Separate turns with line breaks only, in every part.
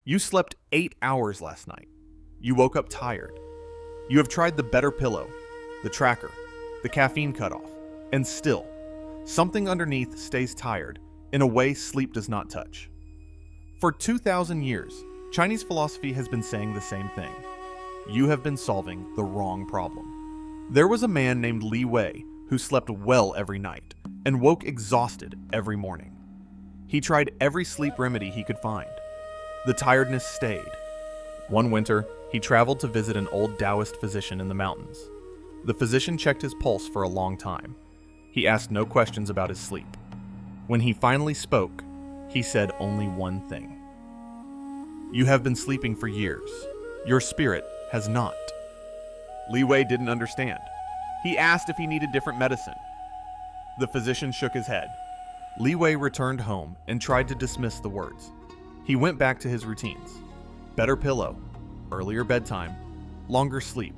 You slept 8 hours last night. You woke up tired. You have tried the better pillow, the tracker, the caffeine cutoff, and still, something underneath stays tired in a way sleep does not touch. For 2,000 years, Chinese philosophy has been saying the same thing. You have been solving the wrong problem. There was a man named Li Wei who slept well every night and woke exhausted every morning. He tried every sleep remedy he could find. The tiredness stayed. One winter, he traveled to visit an old Daoist physician in the mountains. The physician checked his pulse for a long time. He asked no questions about his sleep. When he finally spoke, he said only one thing. You have been sleeping for years. Your spirit has not. Li Wei didn't understand. He asked if he needed different medicine. The physician shook his head. Li Wei returned home and tried to dismiss the words. He went back to his routines. Better pillow, earlier bedtime, longer sleep.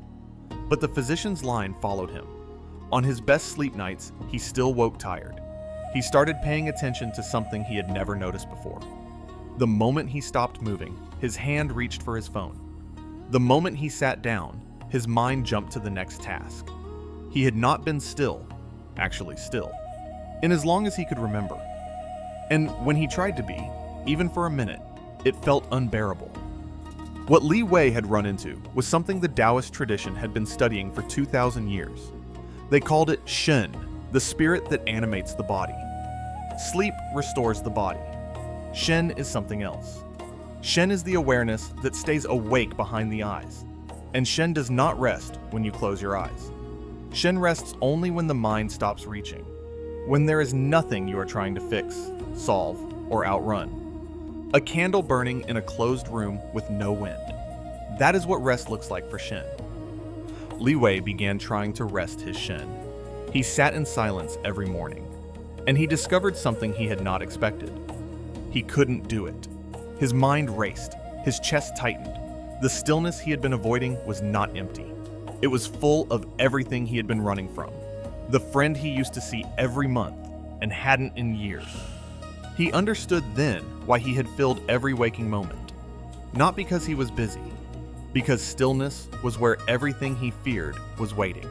But the physician's line followed him. On his best sleep nights, he still woke tired. He started paying attention to something he had never noticed before. The moment he stopped moving, his hand reached for his phone. The moment he sat down, his mind jumped to the next task. He had not been still, actually still, in as long as he could remember. And when he tried to be, even for a minute, it felt unbearable. What Li Wei had run into was something the Taoist tradition had been studying for 2,000 years. They called it Shén, the spirit that animates the body. Sleep restores the body. Shén is something else. Shén is the awareness that stays awake behind the eyes. And Shén does not rest when you close your eyes. Shén rests only when the mind stops reaching, when there is nothing you are trying to fix, solve, or outrun. A candle burning in a closed room with no wind. That is what rest looks like for Shén. Li Wei began trying to rest his Shén. He sat in silence every morning, and he discovered something he had not expected. He couldn't do it. His mind raced, his chest tightened. The stillness he had been avoiding was not empty. It was full of everything he had been running from. The friend he used to see every month and hadn't in years. He understood then why he had filled every waking moment. Not because he was busy, because stillness was where everything he feared was waiting.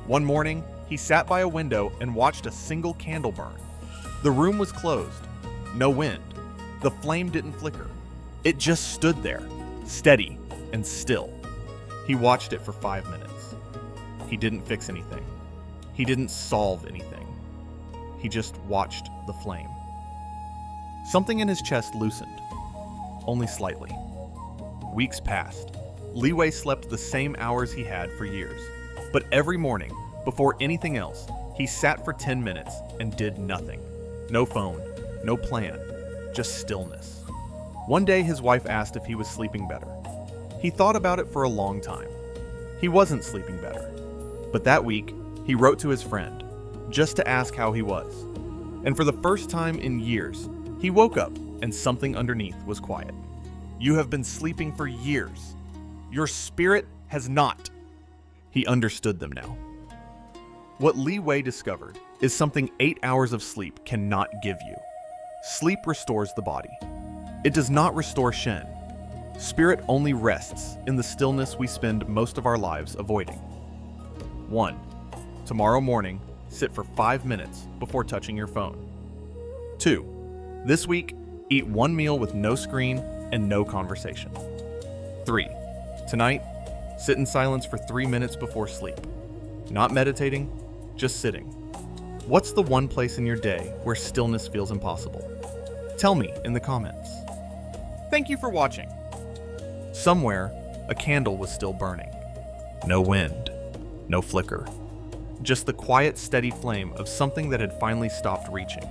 One morning, he sat by a window and watched a single candle burn. The room was closed. No wind. The flame didn't flicker. It just stood there, steady and still. He watched it for 5 minutes. He didn't fix anything. He didn't solve anything. He just watched the flame. Something in his chest loosened, only slightly. Weeks passed. Li Wei slept the same hours he had for years. But every morning, before anything else, he sat for 10 minutes and did nothing. No phone, no plan, just stillness. One day his wife asked if he was sleeping better. He thought about it for a long time. He wasn't sleeping better. But that week, he wrote to his friend, just to ask how he was. And for the first time in years, he woke up and something underneath was quiet. You have been sleeping for years. Your spirit has not. He understood them now. What Li Wei discovered is something 8 hours of sleep cannot give you. Sleep restores the body. It does not restore Shén. Spirit only rests in the stillness we spend most of our lives avoiding. 1. Tomorrow morning, sit for 5 minutes before touching your phone. 2. This week, eat one meal with no screen and no conversation. 3. Tonight, sit in silence for 3 minutes before sleep. Not meditating, just sitting. What's the one place in your day where stillness feels impossible? Tell me in the comments. Thank you for watching. Somewhere, a candle was still burning. No wind, no flicker. Just the quiet, steady flame of something that had finally stopped reaching.